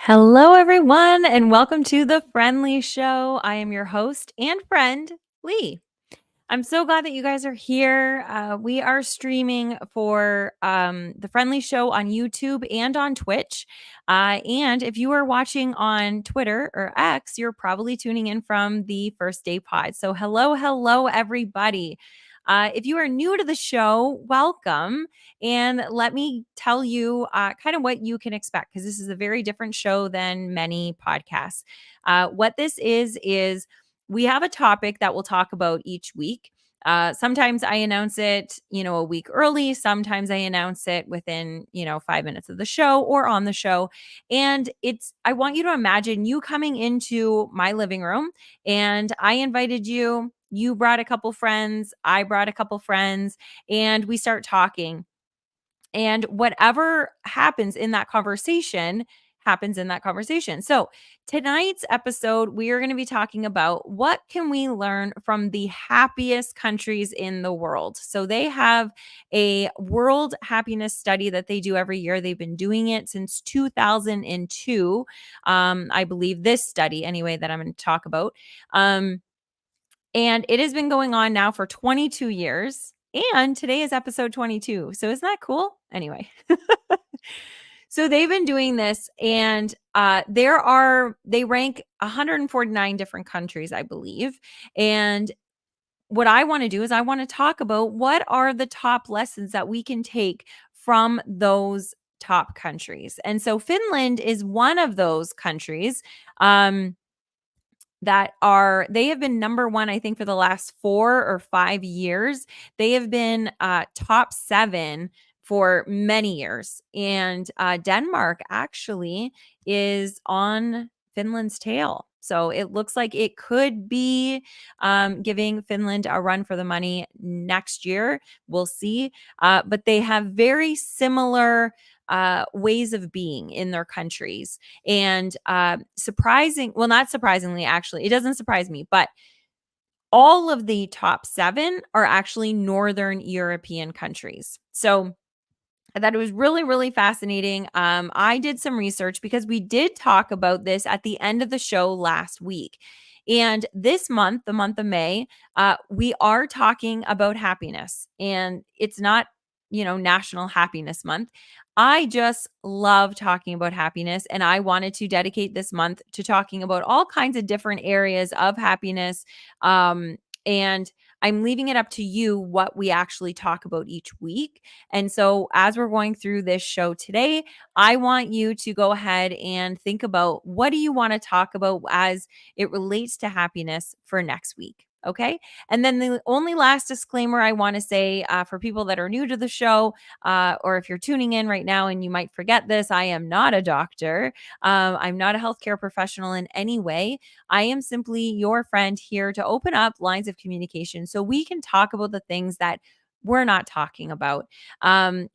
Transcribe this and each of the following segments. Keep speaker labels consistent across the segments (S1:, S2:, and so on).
S1: Hello, everyone, and welcome to the Friendly Show. I am your host and friend, Lee. I'm so glad that you guys are here. We are streaming for the Friendly Show on YouTube and on Twitch. And if you are watching on Twitter or X, you're probably tuning in from the First Day Pod. So, hello, everybody. If you are new to the show, welcome. And let me tell you kind of what you can expect, because this is a very different show than many podcasts. What this is we have a topic that we'll talk about each week. Sometimes I announce it, a week early. Sometimes I announce it within, 5 minutes of the show or on the show. And I want you to imagine you coming into my living room and I invited you. You brought a couple friends. I brought a couple friends and we start talking. And whatever happens in that conversation happens in that conversation. So, tonight's episode, we are going to be talking about what can we learn from the happiest countries in the world. So, they have a world happiness study that they do every year. They've been doing it since 2002. I believe this study, anyway, that I'm going to talk about. And it has been going on now for 22 years. And today is episode 22. So isn't that cool? Anyway. So they've been doing this, and they rank 149 different countries, I believe. And what I want to do is I want to talk about what are the top lessons that we can take from those top countries. And so Finland is one of those countries. They have been number one, I think, for the last 4 or 5 years. They have been top 7 for many years. And Denmark actually is on Finland's tail. So it looks like it could be giving Finland a run for the money next year. We'll see. But they have very similar ways of being in their countries. And not surprisingly, actually, it doesn't surprise me, but all of the top 7 are actually Northern European countries. So I thought it was really, really fascinating. I did some research because we did talk about this at the end of the show last week. And this month, the month of May, we are talking about happiness. And it's not, National Happiness Month. I just love talking about happiness. And I wanted to dedicate this month to talking about all kinds of different areas of happiness. And I'm leaving it up to you what we actually talk about each week. And so, as we're going through this show today, I want you to go ahead and think about what do you want to talk about as it relates to happiness for next week. Okay. And then the only last disclaimer I want to say for people that are new to the show, or if you're tuning in right now and you might forget this, I am not a doctor. I'm not a healthcare professional in any way. I am simply your friend here to open up lines of communication so we can talk about the things that we're not talking about, and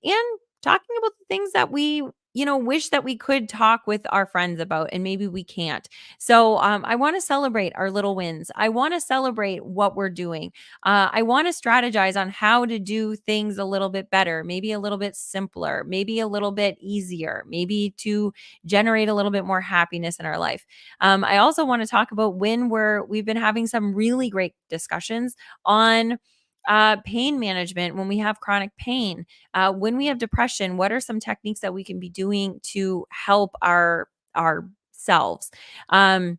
S1: talking about the things that we wish that we could talk with our friends about and maybe we can't. So I want to celebrate our little wins. I want to celebrate what we're doing. I want to strategize on how to do things a little bit better, maybe a little bit simpler, maybe a little bit easier, maybe to generate a little bit more happiness in our life. I also want to talk about when we've been having some really great discussions on pain management when we have chronic pain, when we have depression. What are some techniques that we can be doing to help ourselves? And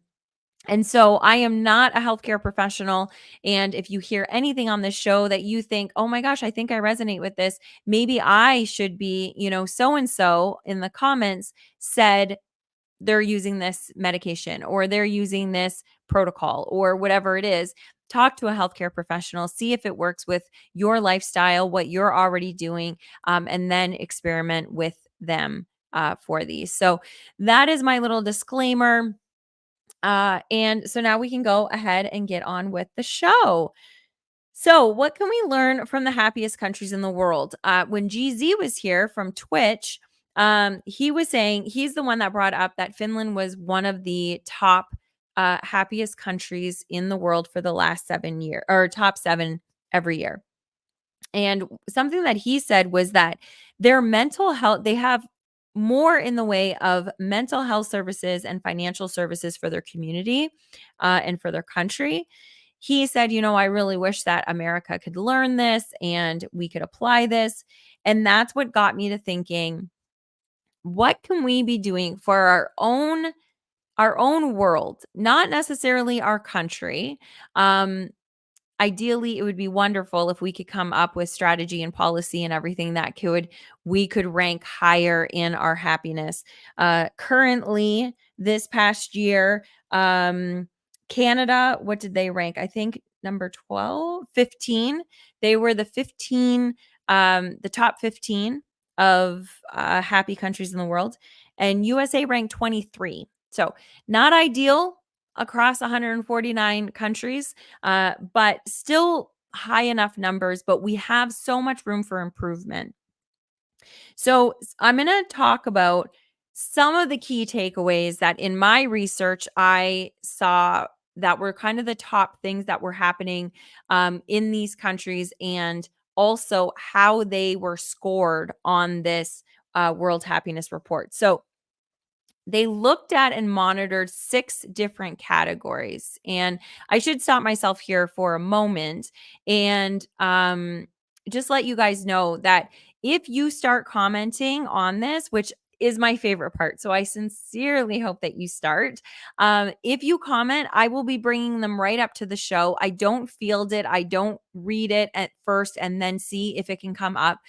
S1: so I am not a healthcare professional. And if you hear anything on this show that you think, oh my gosh, I think I resonate with this, maybe I should be, so and so in the comments said they're using this medication or they're using this protocol or whatever it is. Talk to a healthcare professional, see if it works with your lifestyle, what you're already doing, and then experiment with them for these. So that is my little disclaimer. And so now we can go ahead and get on with the show. So, what can we learn from the happiest countries in the world? When GZ was here from Twitch, he was saying he's the one that brought up that Finland was one of the top happiest countries in the world for the last 7 years, or top 7 every year. And something that he said was that their mental health, they have more in the way of mental health services and financial services for their community and for their country. He said, I really wish that America could learn this and we could apply this. And that's what got me to thinking, what can we be doing for our own world, not necessarily our country. Ideally, it would be wonderful if we could come up with strategy and policy and everything that we could rank higher in our happiness. Currently, this past year, Canada, what did they rank? I think number 12, 15. They were the top 15 of happy countries in the world, and USA ranked 23. So not ideal across 149 countries, but still high enough numbers, but we have so much room for improvement. So I'm going to talk about some of the key takeaways that in my research I saw that were kind of the top things that were happening in these countries, and also how they were scored on this World Happiness Report. So they looked at and monitored 6 different categories. And I should stop myself here for a moment and just let you guys know that if you start commenting on this, which is my favorite part, so I sincerely hope that you start. If you comment, I will be bringing them right up to the show. I don't field it. I don't read it at first and then see if it can come up.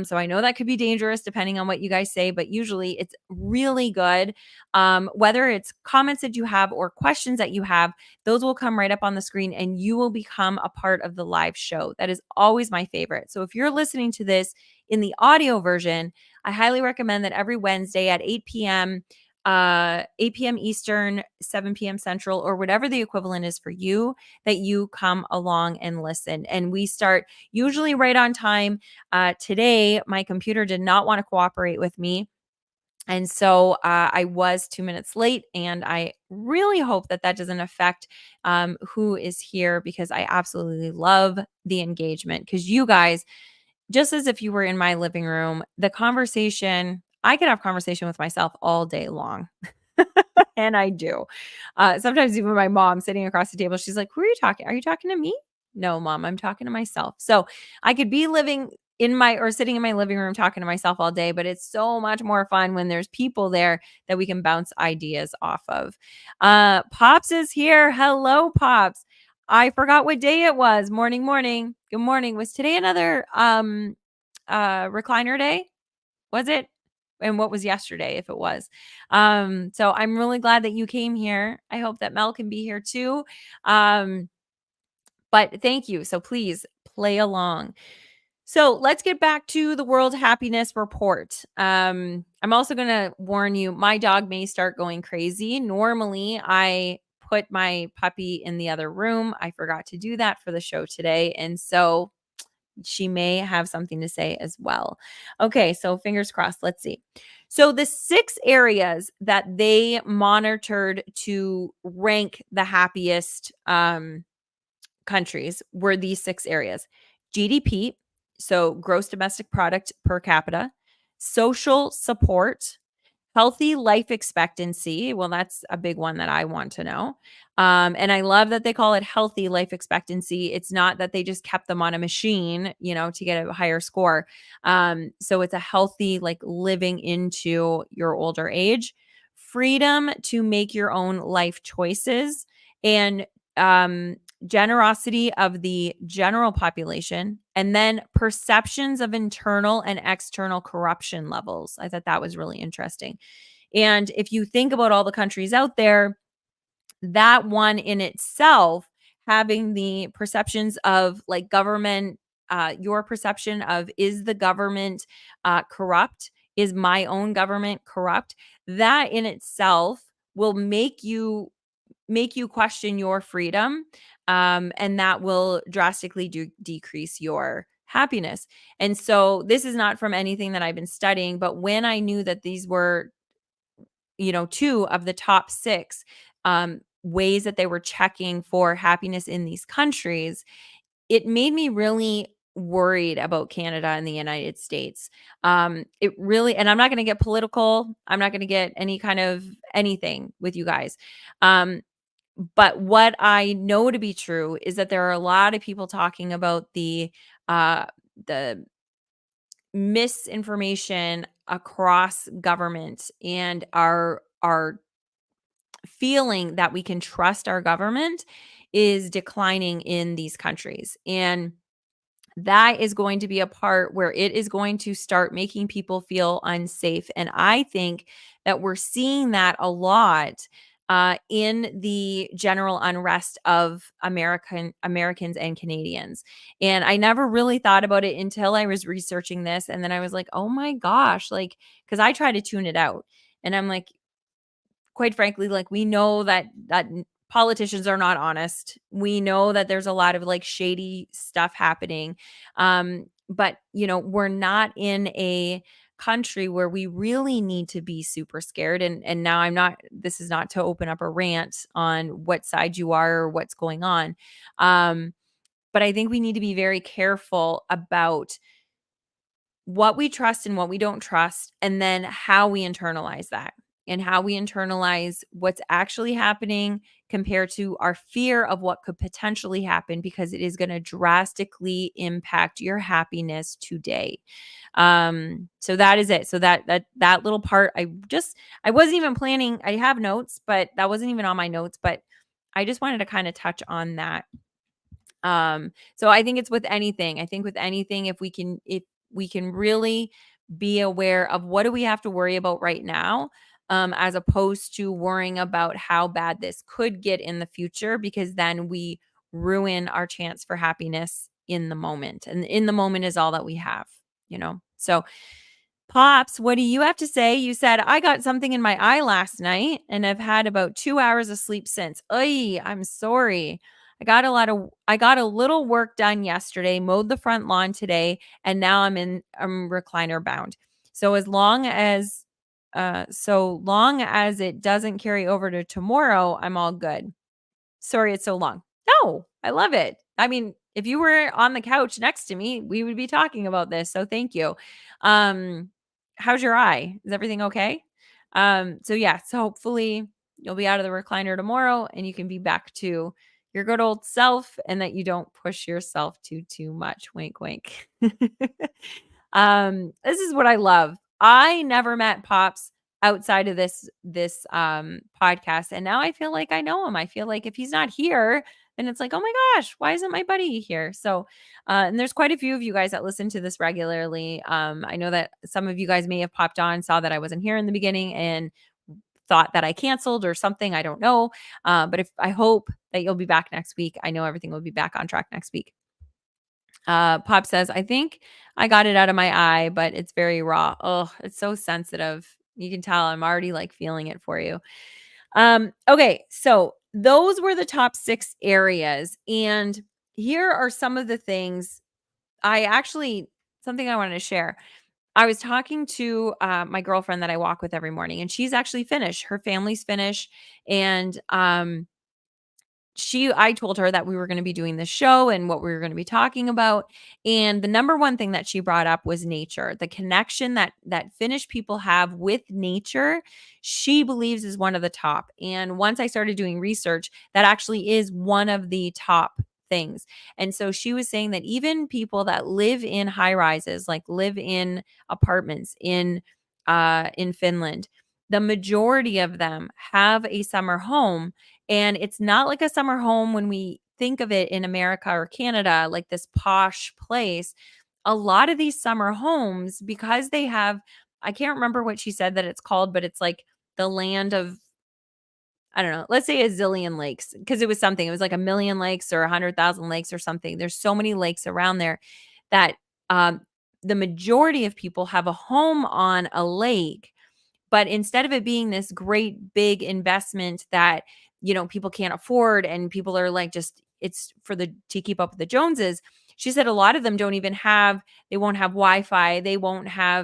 S1: So I know that could be dangerous depending on what you guys say, but usually it's really good. Whether it's comments that you have or questions that you have, those will come right up on the screen and you will become a part of the live show. That is always my favorite. So if you're listening to this in the audio version, I highly recommend that every Wednesday at 8 p.m. 8 p.m. Eastern, 7 p.m. Central, or whatever the equivalent is for you, that you come along and listen. And we start usually right on time. Today, my computer did not want to cooperate with me. And so I was 2 minutes late, and I really hope that that doesn't affect who is here, because I absolutely love the engagement. Because you guys, just as if you were in my living room, the conversation, I could have conversation with myself all day long. And I do. Sometimes even my mom sitting across the table, she's like, "Who are you talking? Are you talking to me?" No, mom, I'm talking to myself. So I could be sitting in my living room talking to myself all day, but it's so much more fun when there's people there that we can bounce ideas off of. Pops is here. Hello, Pops. I forgot what day it was. Morning, morning. Good morning. Was today another recliner day? Was it? And what was yesterday, if it was? So I'm really glad that you came here. I hope that Mel can be here too. But thank you. So please play along. So let's get back to the World Happiness Report. I'm also going to warn you, my dog may start going crazy. Normally, I put my puppy in the other room. I forgot to do that for the show today. And so she may have something to say as well. Okay, so fingers crossed. Let's see. So the 6 areas that they monitored to rank the happiest countries were these 6 areas: GDP, so gross domestic product per capita; social support; healthy life expectancy. Well, that's a big one that I want to know. And I love that they call it healthy life expectancy. It's not that they just kept them on a machine, to get a higher score. So it's a healthy, like, living into your older age. Freedom to make your own life choices, and generosity of the general population, and then perceptions of internal and external corruption levels. I thought that was really interesting. And if you think about all the countries out there, that one in itself, having the perceptions of, like, government, your perception of, is the government corrupt? Is my own government corrupt? That in itself will make you question your freedom, and that will drastically decrease your happiness. And so this is not from anything that I've been studying, but when I knew that these were, 2 of the top 6 ways that they were checking for happiness in these countries, it made me really worried about Canada and the United States. It really, and I'm not going to get political. I'm not going to get any kind of anything with you guys. Um, but what I know to be true is that there are a lot of people talking about uh, the misinformation across government and our feeling that we can trust our government is declining in these countries. And that is going to be a part where it is going to start making people feel unsafe. And I think that we're seeing that a lot in the general unrest of Americans and Canadians. And I never really thought about it until I was researching this. And then I was like, oh my gosh, like, because I try to tune it out. And I'm like, quite frankly, like we know that politicians are not honest. We know that there's a lot of like shady stuff happening. But we're not in a country where we really need to be super scared. And now this is not to open up a rant on what side you are or what's going on. But I think we need to be very careful about what we trust and what we don't trust, and then how we internalize that and how we internalize what's actually happening compared to our fear of what could potentially happen, because it is going to drastically impact your happiness today. So that is it. So that little part, I wasn't even planning. I have notes, but that wasn't even on my notes, but I just wanted to kind of touch on that. So I think it's with anything. I think with anything, if we can really be aware of what do we have to worry about right now, as opposed to worrying about how bad this could get in the future, because then we ruin our chance for happiness in the moment. And in the moment is all that we have. So Pops, what do you have to say? You said, I got something in my eye last night and I've had about 2 hours of sleep since. Oy, I'm sorry. I got a little work done yesterday, mowed the front lawn today, and now I'm recliner bound. So long as it doesn't carry over to tomorrow, I'm all good. Sorry it's so long. No, I love it. I mean, if you were on the couch next to me, we would be talking about this. So thank you. Um, how's your eye? Is everything okay? So hopefully you'll be out of the recliner tomorrow and you can be back to your good old self, and that you don't push yourself too much. Wink, wink. This is what I love. I never met Pops outside of this podcast, and now I feel like I know him. I feel like if he's not here, then it's like, oh my gosh, why isn't my buddy here? So and there's quite a few of you guys that listen to this regularly. I know that some of you guys may have popped on, saw that I wasn't here in the beginning, and thought that I canceled or something. I don't know. But if I hope that you'll be back next week. I know everything will be back on track next week. Pop says, I think I got it out of my eye, but it's very raw. Oh, it's so sensitive. You can tell I'm already like feeling it for you. Okay, so those were the top 6 areas. And here are some of the things something I wanted to share. I was talking to my girlfriend that I walk with every morning, and she's actually Finnish. Her family's Finnish. And I told her that we were going to be doing this show and what we were going to be talking about. And the number one thing that she brought up was nature. The connection that Finnish people have with nature, she believes is one of the top. And once I started doing research, that actually is one of the top things. And so she was saying that even people that live in high rises, like live in apartments in Finland, the majority of them have a summer home. And it's not like a summer home when we think of it in America or Canada, like this posh place. A lot of these summer homes, because they have, I can't remember what she said that it's called, but it's like the land of, I don't know, let's say a zillion lakes, because it was something, it was like a million lakes or 100,000 lakes or something. There's so many lakes around there that um, the majority of people have a home on a lake. But instead of it being this great big investment that, people can't afford, and people are like, just it's to keep up with the Joneses. She said a lot of them they won't have Wi-Fi.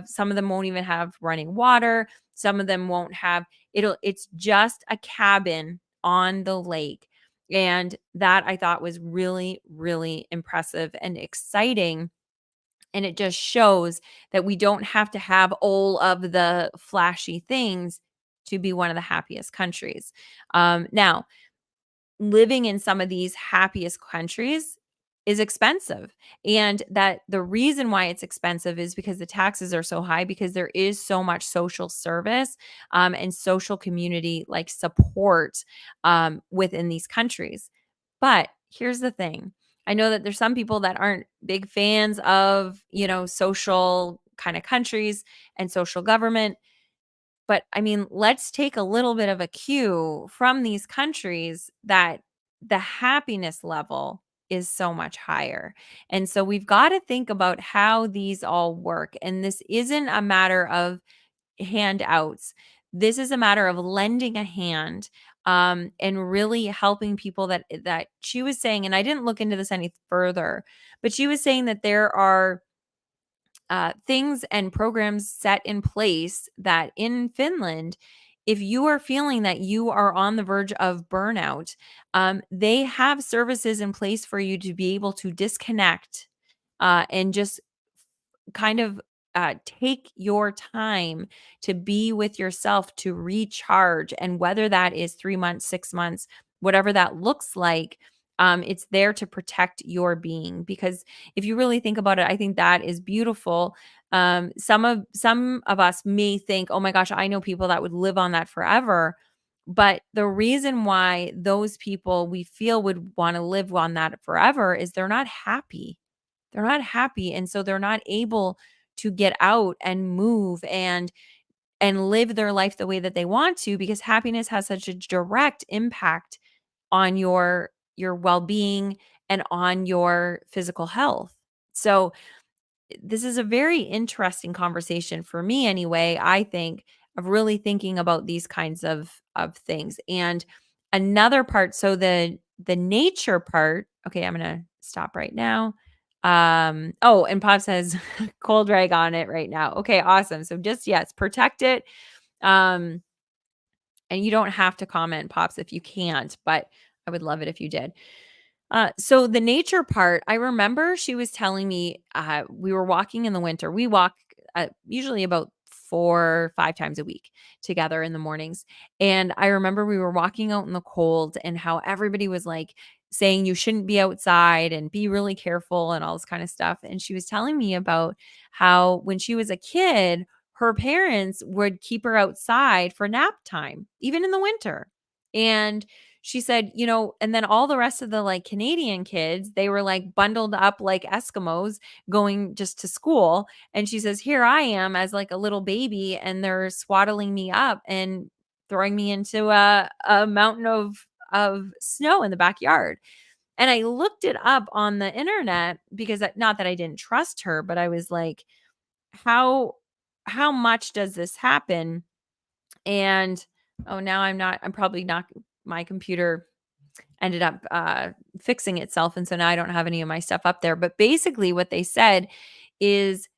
S1: Some of them won't even have running water. Some of them won't have, it's just a cabin on the lake. And that I thought was really, really impressive and exciting, And it just shows that we don't have to have all of the flashy things to be one of the happiest countries. Now, living in some of these happiest countries is expensive. And that the reason why it's expensive is because the taxes are so high, because there is so much social service and social community like support within these countries. But here's the thing. I know that there's some people that aren't big fans of, social kind of countries and social government. But I mean, let's take a little bit of a cue from these countries that the happiness level is so much higher. And so we've got to think about how these all work. And this isn't a matter of handouts. This is a matter of lending a hand and really helping people that she was saying, and I didn't look into this any further, but she was saying that there are things and programs set in place that in Finland, if you are feeling that you are on the verge of burnout, they have services in place for you to be able to disconnect and just kind of take your time to be with yourself to recharge. And whether that is 3 months, 6 months, whatever that looks like, it's there to protect your being. Because if you really think about it, I think that is beautiful. Some of us may think, oh my gosh, I know people that would live on that forever. But the reason why those people we feel would want to live on that forever is they're not happy. They're not happy, and so they're not able to get out and move and live their life the way that they want to, because happiness has such a direct impact on your well-being and on your physical health. So this is a very interesting conversation for me anyway, I think, of really thinking about these kinds of things. And another part, so the nature part, okay, I'm going to stop right now. Oh, and Pop says cold rag on it right now. Okay, awesome. So just yes, protect it. Um and you don't have to comment, Pops, if you can't, but I would love it if you did. So the nature part, I remember she was telling me we were walking in the winter. We walk usually about 4 or 5 times a week together in the mornings. And I remember we were walking out in the cold and how everybody was like saying you shouldn't be outside and be really careful and all this kind of stuff. And she was telling me about how when she was a kid, her parents would keep her outside for nap time, even in the winter. And she said, and then all the rest of the like Canadian kids, they were like bundled up like Eskimos going just to school. And she says, here I am as like a little baby, and they're swaddling me up and throwing me into a mountain of snow in the backyard. And I looked it up on the internet because not that I didn't trust her, but I was like, how how much does this happen? And oh, now I'm probably not, my computer ended up fixing itself. And so now I don't have any of my stuff up there. But basically, what they said is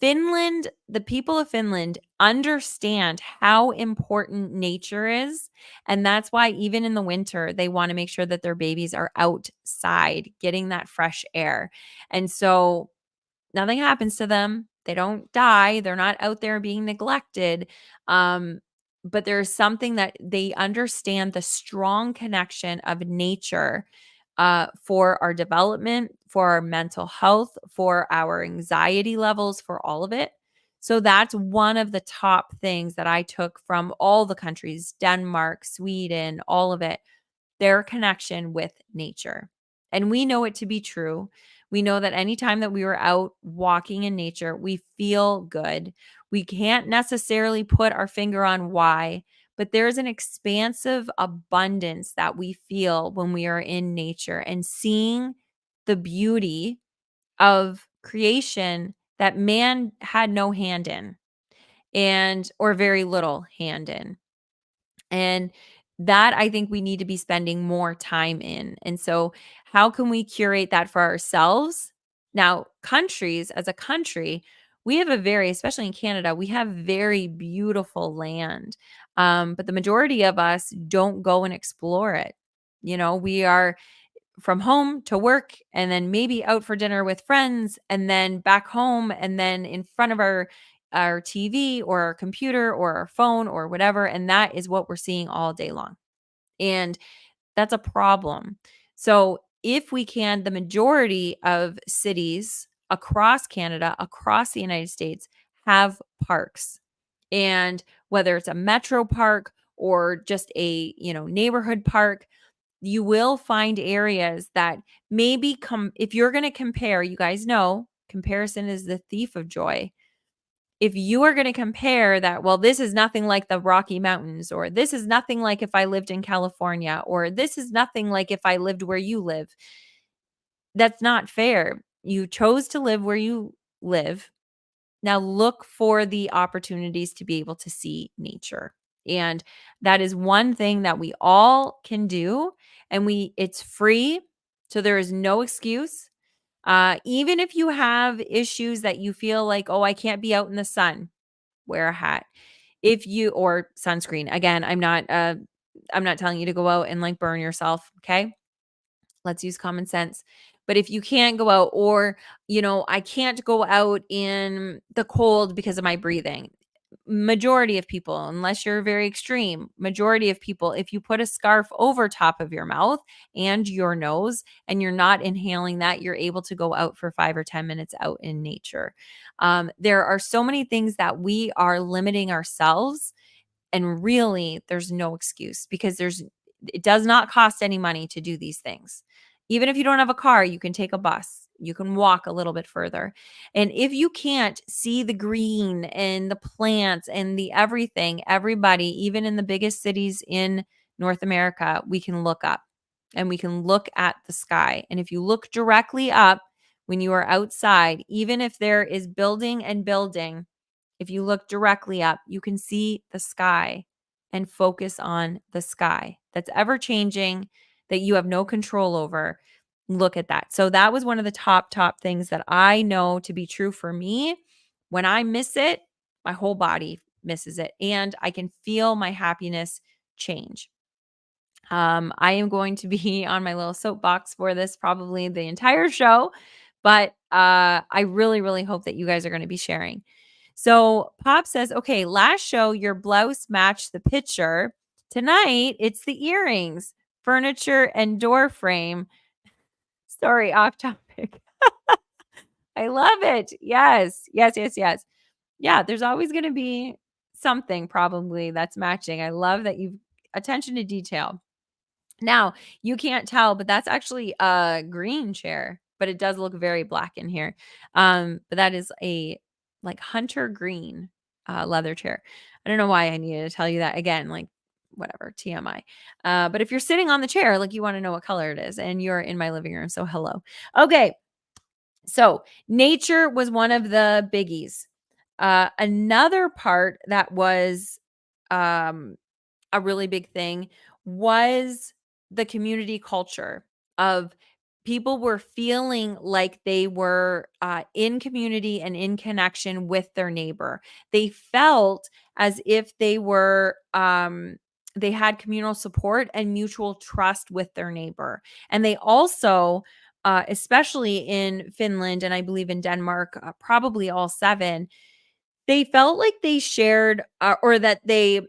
S1: Finland, the people of Finland understand how important nature is. And that's why, even in the winter, they want to make sure that their babies are outside getting that fresh air. And so nothing happens to them. They don't die. They're not out there being neglected. Um, but there's something that they understand, the strong connection of nature for our development, for our mental health, for our anxiety levels, for all of it. So that's one of the top things that I took from all the countries, Denmark, Sweden, all of it, their connection with nature. And we know it to be true. We know that anytime that we were out walking in nature, we feel good. We can't necessarily put our finger on why, but there's an expansive abundance that we feel when we are in nature and seeing the beauty of creation that man had no hand in, and or very little hand in. And that I think we need to be spending more time in. And so, how can we curate that for ourselves? Now, countries, as a country, we have a very, especially in Canada, we have very beautiful land. But the majority of us don't go and explore it. We are from home to work, and then maybe out for dinner with friends, and then back home, and then in front of our TV or our computer or our phone or whatever, and that is what we're seeing all day long. And that's a problem. So, if we can, the majority of cities across Canada, across the United States have parks. And whether it's a metro park or just a, neighborhood park, you will find areas that maybe if you're going to compare, you guys know comparison is the thief of joy. If you are going to compare that, well, this is nothing like the Rocky Mountains, or this is nothing like if I lived in California, or this is nothing like if I lived where you live, that's not fair. You chose to live where you live. Now look for the opportunities to be able to see nature. And that is one thing that we all can do. And it's free. So there is no excuse. Even if you have issues that you feel like, oh, I can't be out in the sun, wear a hat. Or sunscreen. Again, I'm not telling you to go out and like burn yourself. Okay. Let's use common sense. But if you can't go out, or, I can't go out in the cold because of my breathing. Majority of people, unless you're very extreme, majority of people, if you put a scarf over top of your mouth and your nose and you're not inhaling that, you're able to go out for 5 or 10 minutes out in nature. There are so many things that we are limiting ourselves, and really, there's no excuse, because it does not cost any money to do these things. Even if you don't have a car, you can take a bus. You can walk a little bit further. And if you can't see the green and the plants and the everything, everybody, even in the biggest cities in North America, we can look up and we can look at the sky. And if you look directly up when you are outside, even if there is building and building, if you look directly up, you can see the sky and focus on the sky that's ever changing, that you have no control over. Look at that. So that was one of the top things that I know to be true for me. When I miss it, my whole body misses it, and I can feel my happiness change. I am going to be on my little soapbox for this probably the entire show, but I really, really hope that you guys are going to be sharing. So Pop says, okay, last show, your blouse matched the picture. Tonight, it's the earrings, furniture, and door frame. Sorry, off topic. I love it. Yes, yes, yes, yes. Yeah, there's always going to be something probably that's matching. I love that you've attention to detail. Now, you can't tell, but that's actually a green chair, but it does look very black in here. But that is a like hunter green leather chair. I don't know why I needed to tell you that again, like whatever, TMI. But if you're sitting on the chair, like you want to know what color it is, and you're in my living room, so hello. Okay, so nature was one of the biggies. Another part that was um a really big thing was the community culture of people were feeling like they were in community and in connection with their neighbor. They felt as if they had communal support and mutual trust with their neighbor. And they also, especially in Finland and I believe in Denmark, probably all seven, they felt like they shared or that they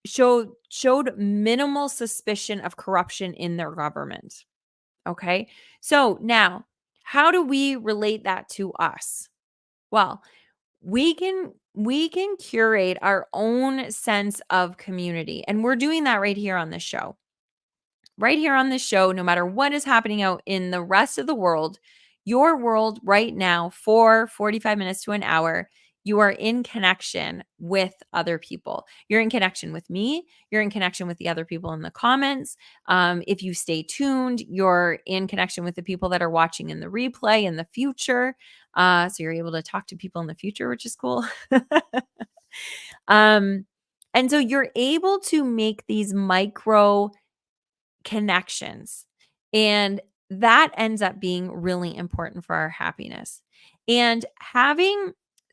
S1: showed minimal suspicion of corruption in their government. Okay. So now, how do we relate that to us? Well, we can curate our own sense of community, and we're doing that right here on this show. Right here on this show, no matter what is happening out in the rest of the world, your world right now for 45 minutes to an hour, you are in connection with other people. You're in connection with me. You're in connection with the other people in the comments. If you stay tuned, you're in connection with the people that are watching in the replay in the future. So you're able to talk to people in the future, which is cool. And so you're able to make these micro connections. And that ends up being really important for our happiness. And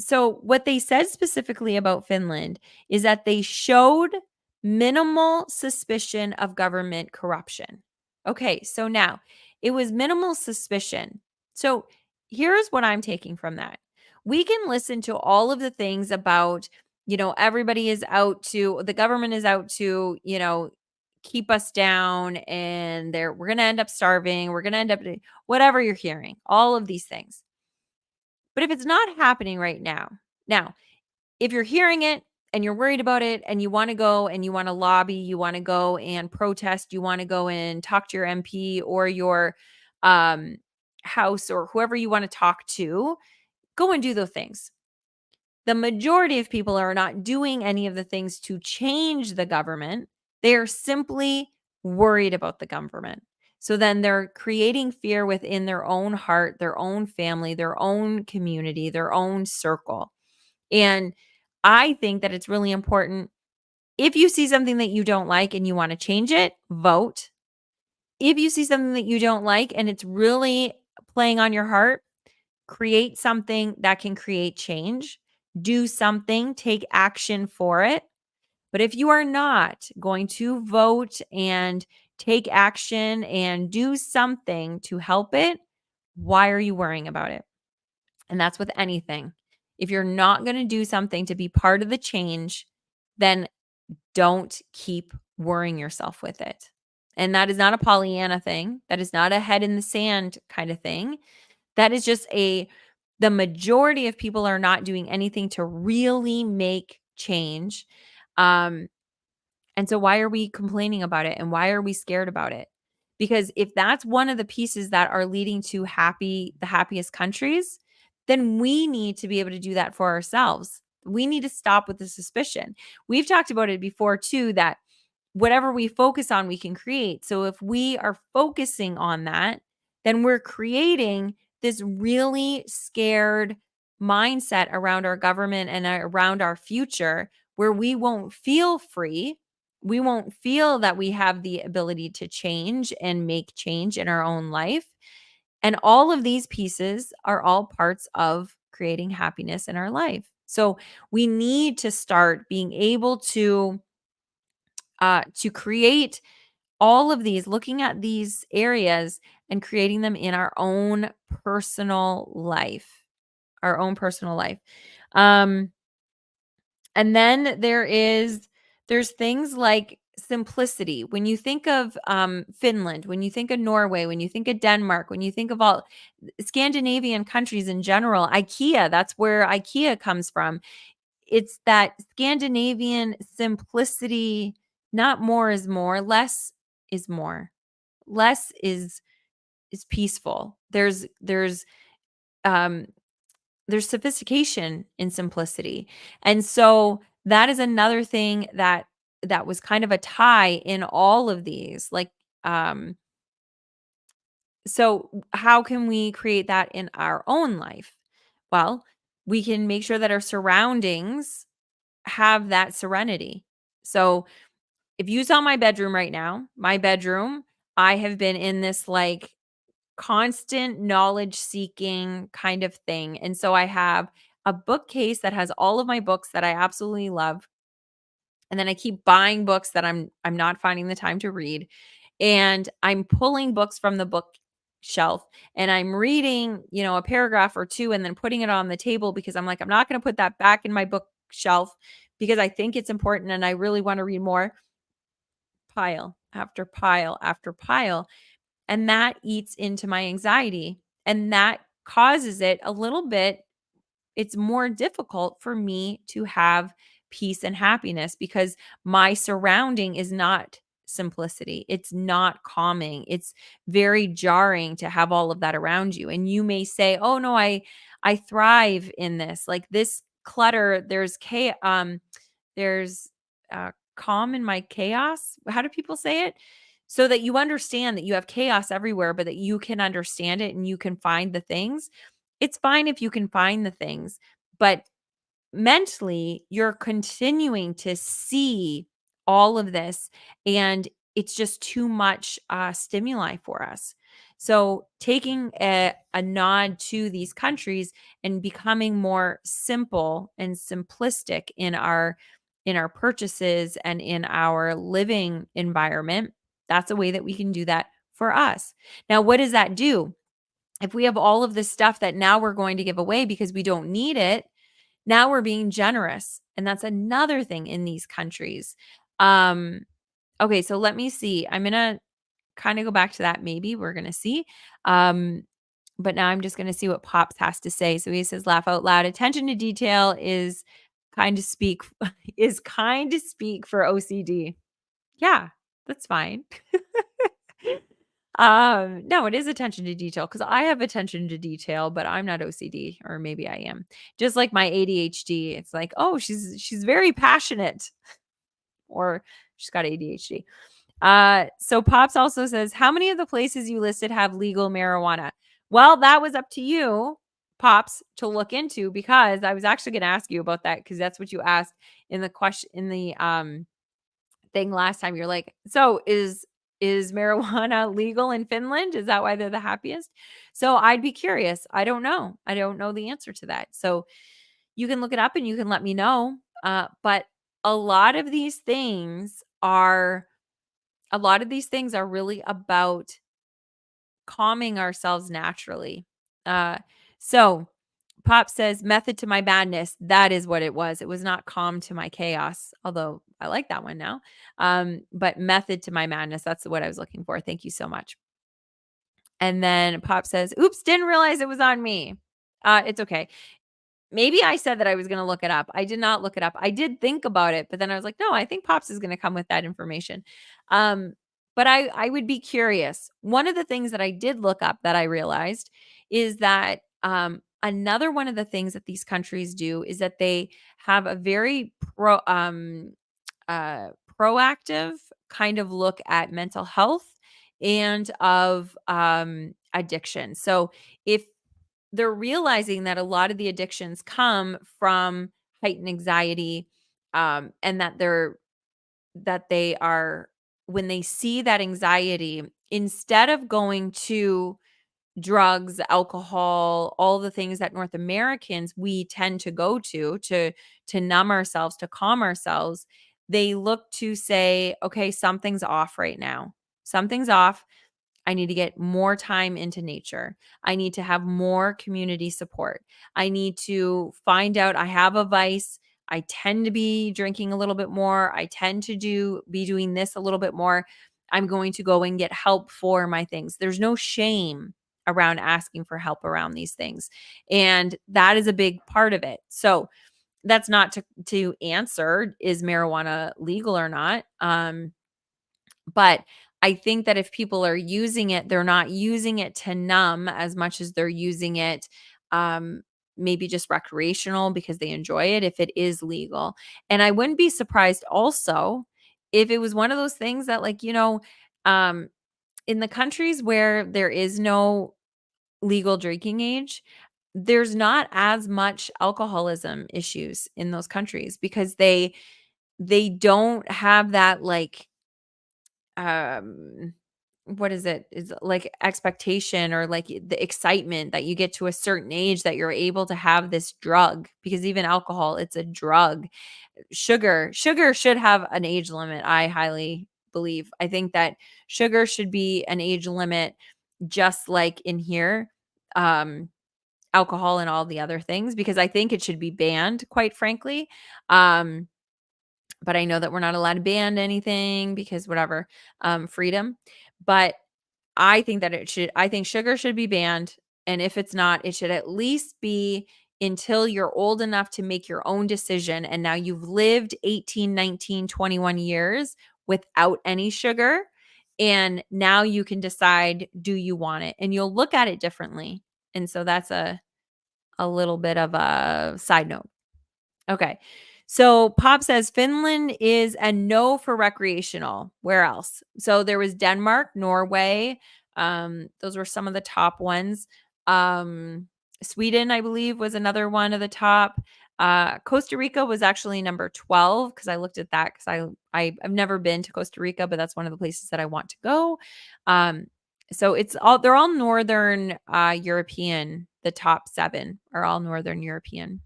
S1: so what they said specifically about Finland is that they showed minimal suspicion of government corruption. Okay, so now it was minimal suspicion. So here's what I'm taking from that. We can listen to all of the things about, everybody is out to, the government is out to, keep us down, and we're going to end up starving. We're going to end up, whatever you're hearing, all of these things. But if it's not happening right now, if you're hearing it and you're worried about it and you want to go and you want to lobby, you want to go and protest, you want to go and talk to your MP or your um, house or whoever you want to talk to, go and do those things. The majority of people are not doing any of the things to change the government. They are simply worried about the government. So then they're creating fear within their own heart, their own family, their own community, their own circle. And I think that it's really important. If you see something that you don't like and you want to change it, vote. If you see something that you don't like and it's really playing on your heart, create something that can create change. Do something, take action for it. But if you are not going to vote and take action and do something to help it, why are you worrying about it? And that's with anything. If you're not going to do something to be part of the change, then don't keep worrying yourself with it. And that is not a Pollyanna thing. That is not a head in the sand kind of thing. That is just the majority of people are not doing anything to really make change. Um, and so why are we complaining about it? And why are we scared about it? Because if that's one of the pieces that are leading to the happiest countries, then we need to be able to do that for ourselves. We need to stop with the suspicion. We've talked about it before too, that whatever we focus on, we can create. So if we are focusing on that, then we're creating this really scared mindset around our government and around our future where we won't feel free. We won't feel that we have the ability to change and make change in our own life. And all of these pieces are all parts of creating happiness in our life. So we need to start being able to create all of these, looking at these areas and creating them in our own personal life, our own personal life. Um, and then there's things like simplicity. When you think of Finland, when you think of Norway, when you think of Denmark, when you think of all Scandinavian countries in general, IKEA, that's where IKEA comes from. It's that Scandinavian simplicity, not more is more, less is more. Less is peaceful. Um there's sophistication in simplicity. And so that is another thing that was kind of a tie in all of these. Like so how can we create that in our own life? Well, we can make sure that our surroundings have that serenity. So if you saw my bedroom right now, I have been in this like constant knowledge seeking kind of thing. And so I have a bookcase that has all of my books that I absolutely love. And then I keep buying books that I'm not finding the time to read. And I'm pulling books from the bookshelf and I'm reading, a paragraph or two and then putting it on the table because I'm like, I'm not going to put that back in my bookshelf because I think it's important and I really want to read more. Pile after pile after pile. And that eats into my anxiety. And that causes it a little bit, it's more difficult for me to have peace and happiness because my surrounding is not simplicity. It's not calming. It's very jarring to have all of that around you. And you may say, "Oh no, I thrive in this." Like this clutter, there's calm in my chaos. How do people say it? So that you understand that you have chaos everywhere, but that you can understand it and you can find the things. It's fine if you can find the things, but mentally, you're continuing to see all of this, and it's just too much stimuli for us. So, taking a nod to these countries and becoming more simple and simplistic in our purchases and in our living environment, that's a way that we can do that for us. Now, what does that do? If we have all of this stuff that now we're going to give away because we don't need it, now we're being generous. And that's another thing in these countries. Um, okay, so let me see. I'm going to kind of go back to that. Maybe we're going to see. Um, but now I'm just going to see what Pops has to say. So he says, laugh out loud. Attention to detail is kind to speak is kind to speak for OCD. Yeah, that's fine. No, it is attention to detail because I have attention to detail, but I'm not OCD, or maybe I am. Just like my ADHD, it's like, oh, she's very passionate, or she's got ADHD. So Pops also says, how many of the places you listed have legal marijuana? Well, that was up to you, Pops, to look into, because I was actually going to ask you about that, because that's what you asked in the question in the thing last time. You're like, so is marijuana legal in Finland? Is that why they're the happiest? So I'd be curious. I don't know. I don't know the answer to that. So you can look it up and you can let me know. But a lot of these things are really about calming ourselves naturally. So Pop says, method to my madness. That is what it was. It was not calm to my chaos, although I like that one now. But method to my madness. That's what I was looking for. Thank you so much. And then Pop says, oops, didn't realize it was on me. It's okay. Maybe I said that I was going to look it up. I did not look it up. I did think about it, but then I was like, no, I think Pops is going to come with that information. But I would be curious. One of the things that I did look up that I realized is that another one of the things that these countries do is that they have a very proactive kind of look at mental health and of addiction. So if they're realizing that a lot of the addictions come from heightened anxiety, and that they are, when they see that anxiety, instead of going to drugs, alcohol, all the things that North Americans we tend to go to numb ourselves, to calm ourselves, they look to say, okay, something's off right now. Something's off. I need to get more time into nature. I need to have more community support. I need to find out, I have a vice. I tend to be drinking a little bit more. I tend to be doing this a little bit more. I'm going to go and get help for my things. There's no shame around asking for help around these things. And that is a big part of it. So that's not to answer, is marijuana legal or not? But I think that if people are using it, they're not using it to numb as much as they're using it, um, maybe just recreational because they enjoy it, if it is legal. And I wouldn't be surprised also if it was one of those things that, like, um, in the countries where there is no legal drinking age, there's not as much alcoholism issues in those countries because they don't have that, like, um what is it? Is it like expectation, or like the excitement that you get to a certain age that you're able to have this drug, because even alcohol, it's a drug. Sugar should have an age limit, I highly believe. I think that sugar should be an age limit, just like in here, um alcohol and all the other things, because I think it should be banned, quite frankly. Um but I know that we're not allowed to ban anything because whatever, freedom. But I think sugar should be banned. And if it's not, it should at least be until you're old enough to make your own decision. And now you've lived 18, 19, 21 years without any sugar. And now you can decide, do you want it? And you'll look at it differently. And so that's a little bit of a side note. Okay. So Pop says Finland is a no for recreational. Where else? So there was Denmark, Norway. Those were some of the top ones. Sweden, I believe, was another one of the top. Costa Rica was actually number 12 because I looked at that because I've never been to Costa Rica, but that's one of the places that I want to go. So they're all Northern European. The top 7 are all Northern European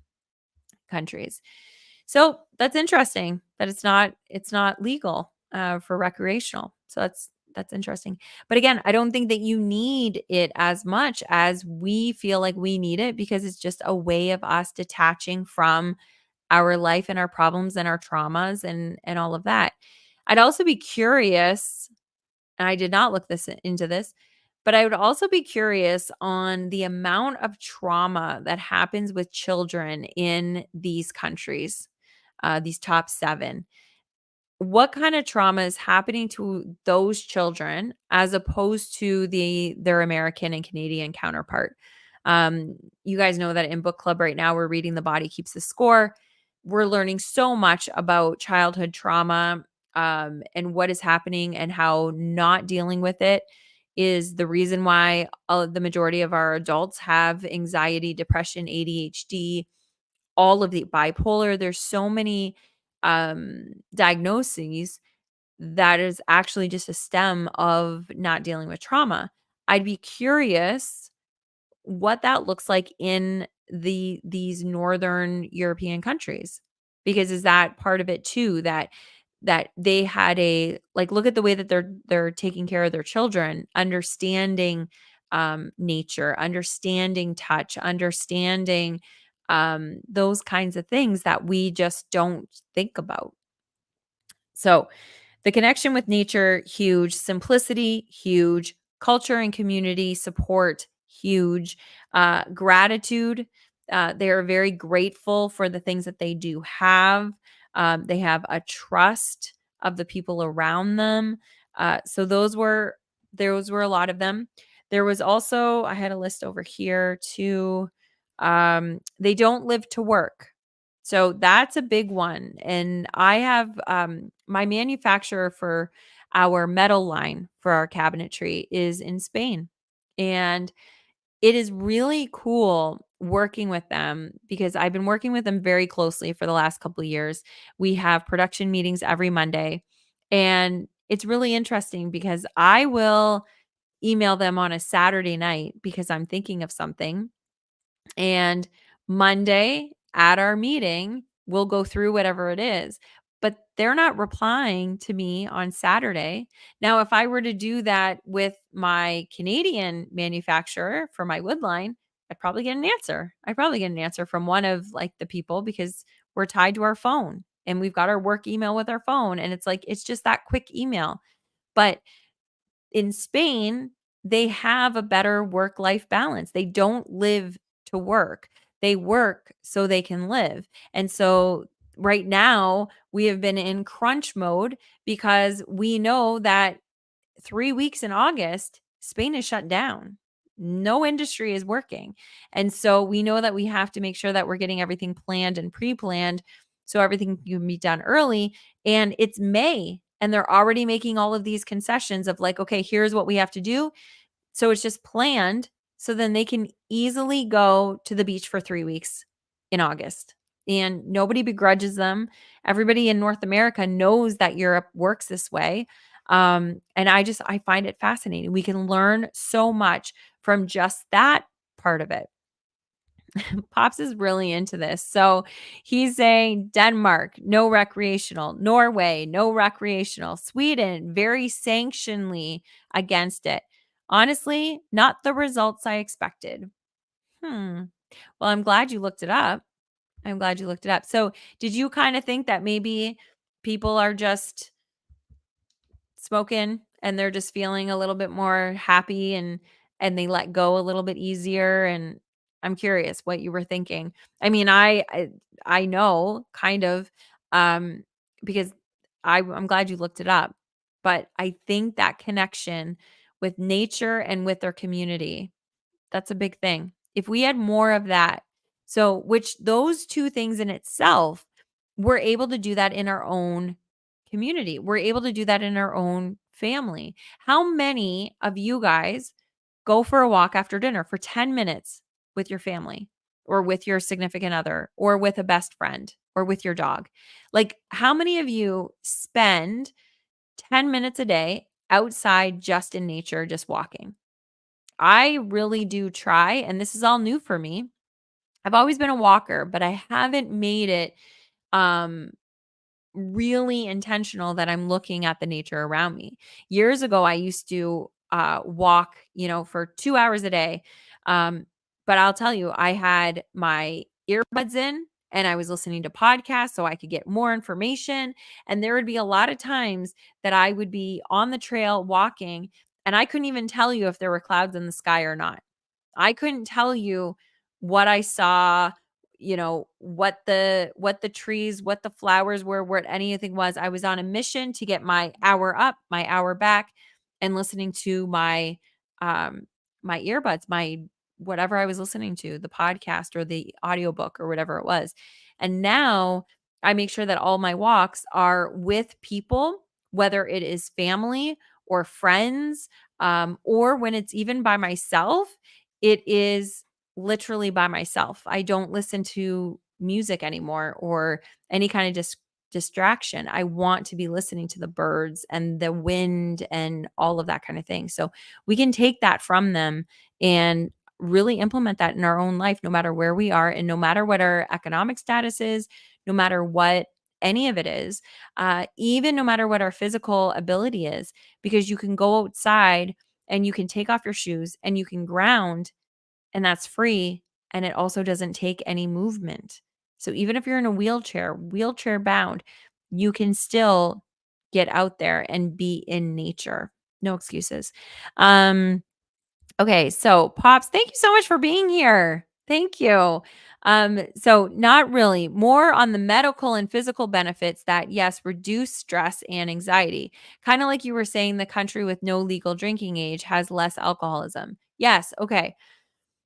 S1: countries. So that's interesting that it's not legal for recreational. So That's interesting. But again, I don't think that you need it as much as we feel like we need it because it's just a way of us detaching from our life and our problems and our traumas and all of that. I'd also be curious, and I did not look this into this, but I would also be curious on the amount of trauma that happens with children in these countries, these top 7. What kind of trauma is happening to those children as opposed to their American and Canadian counterpart? You guys know that in book club right now, we're reading The Body Keeps the Score. We're learning so much about childhood trauma, and what is happening and how not dealing with it is the reason why the majority of our adults have anxiety, depression, ADHD, all of the bipolar. There's so many diagnoses that is actually just a stem of not dealing with trauma. I'd be curious what that looks like in these northern European countries. Because is that part of it too, that they had a like, look at the way that they're taking care of their children, understanding nature, understanding touch, understanding those kinds of things that we just don't think about. So the connection with nature, huge. Simplicity, huge. Culture and community support, huge. Gratitude, they are very grateful for the things that they do have. They have a trust of the people around them. So those were a lot of them. There was also, I had a list over here too. They don't live to work. So that's a big one. And I have my manufacturer for our metal line for our cabinetry is in Spain. And it is really cool working with them because I've been working with them very closely for the last couple of years. We have production meetings every Monday. And it's really interesting because I will email them on a Saturday night because I'm thinking of something, and Monday at our meeting, we'll go through whatever it is, but they're not replying to me on Saturday. Now, if I were to do that with my Canadian manufacturer for my wood line, I'd probably get an answer. I'd probably get an answer from one of like the people because we're tied to our phone and we've got our work email with our phone. And it's like, it's just that quick email. But in Spain, they have a better work-life balance. They don't live to work. They work so they can live. And so right now, we have been in crunch mode because we know that 3 weeks in August, Spain is shut down. No industry is working. And so we know that we have to make sure that we're getting everything planned and pre-planned so everything can be done early. And it's May and they're already making all of these concessions of like, okay, here's what we have to do. So it's just planned so then they can easily go to the beach for 3 weeks in August. And nobody begrudges them. Everybody in North America knows that Europe works this way. And I find it fascinating. We can learn so much from just that part of it. Pops is really into this. So he's saying Denmark, no recreational. Norway, no recreational. Sweden, very sanctionally against it. Honestly, not the results I expected. Hmm. Well, I'm glad you looked it up. I'm glad you looked it up. So, did you kind of think that maybe people are just smoking and they're just feeling a little bit more happy and they let go a little bit easier? And I'm curious what you were thinking. I mean, I know kind of um because I'm glad you looked it up, but I think that connection with nature and with their community, that's a big thing. If we had more of that, so which those two things in itself, we're able to do that in our own community. We're able to do that in our own family. How many of you guys go for a walk after dinner for 10 minutes with your family or with your significant other or with a best friend or with your dog? Like, how many of you spend 10 minutes a day outside just in nature, just walking? I really do try, and this is all new for me. I've always been a walker, but I haven't made it um really intentional that I'm looking at the nature around me. Years ago, I used to walk, for 2 hours a day. Um, but I'll tell you, I had my earbuds in and I was listening to podcasts so I could get more information. And there would be a lot of times that I would be on the trail walking and I couldn't even tell you if there were clouds in the sky or not. I couldn't tell you what I saw, what the trees, what the flowers were, what anything was. I was on a mission to get my hour up, my hour back, and listening to um my earbuds, my whatever I was listening to, the podcast or the audiobook or whatever it was. And now I make sure that all my walks are with people, whether it is family or friends, or when it's even by myself, it is literally by myself. I don't listen to music anymore or any kind of distraction. I want to be listening to the birds and the wind and all of that kind of thing. So we can take that from them and really implement that in our own life, no matter where we are and no matter what our economic status is, no matter what any of it is, even no matter what our physical ability is, because you can go outside and you can take off your shoes and you can ground and that's free, and it also doesn't take any movement. So even if you're in a wheelchair bound, you can still get out there and be in nature. No excuses. Um Okay, so Pops, thank you so much for being here. Thank you. So not really, more on the medical and physical benefits that yes, reduce stress and anxiety. Kind of like you were saying, the country with no legal drinking age has less alcoholism. Yes, okay.